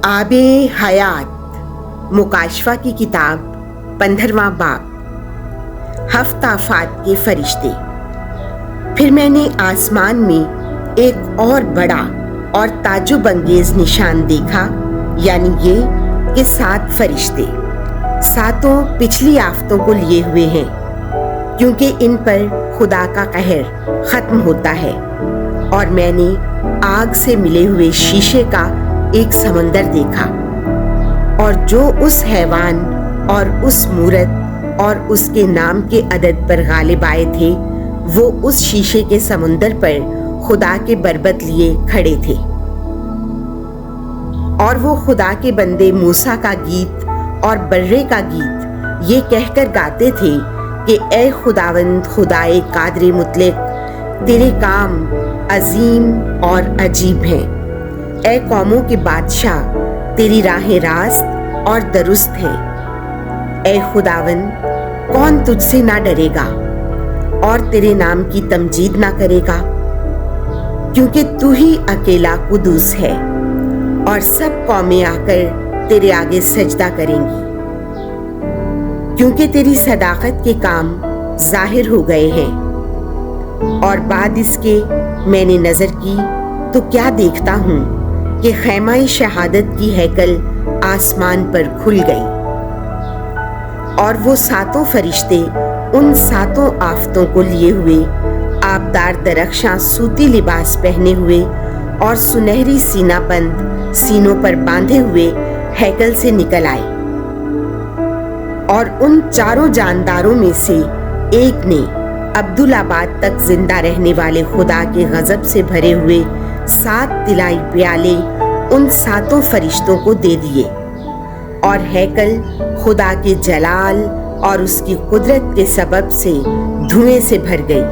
आब हयात मुकाशफा की किताब 15वां बाब हफ्ताफात के फरिश्ते। फिर मैंने आसमान में एक और बड़ा और ताजुब अंगेज निशान देखा, यानी ये कि 7 फरिश्ते सातों पिछली आफतों को लिए हुए हैं, क्योंकि इन पर खुदा का कहर खत्म होता है। और मैंने आग से मिले हुए शीशे का एक समंदर देखा, और जो उस हैवान और उस मूरत और उसके नाम के अदद पर गालिब आए थे, वो उस शीशे के समंदर पर खुदा के बरबत लिए खड़े थे। और वो खुदा के बंदे मूसा का गीत और बर्रे का गीत ये कहकर गाते थे कि ए खुदावंद खुदाए कादरे मुतलक, तेरे काम अजीम और अजीब हैं। ए कौमों के बादशाह, तेरी राहें रास्त और दुरुस्त हैं। ए खुदावंद, कौन तुझसे ना डरेगा और तेरे नाम की तमजीद ना करेगा, क्योंकि तू ही अकेला कुदूस है और सब कौमें आकर तेरे आगे सजदा करेंगी, क्योंकि तेरी सदाकत के काम जाहिर हो गए हैं। और बाद इसके मैंने नजर की तो क्या देखता हूँ कि खैमाए शहादत की हैकल आसमान पर खुल गई, और वो 7 फरिश्ते उन 7 आफतों को लिए हुए आबदार दरख्शां सूती लिबास पहने हुए और सुनहरी सीनाबंद सीनों पर बांधे हुए हैकल से निकल आए। और उन 4 जानदारों में से एक ने अब्दुल्लाबाद तक जिंदा रहने वाले खुदा के गजब से भरे हुए 7 तिलाई प्याले उन 7 फरिश्तों को दे दिए, और हैकल खुदा के जलाल और उसकी कुदरत के सबब से धुएं से भर गई।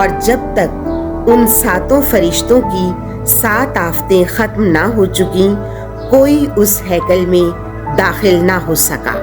और जब तक उन 7 फरिश्तों की 7 आफतें खत्म ना हो चुकी, कोई उस हैकल में दाखिल ना हो सका।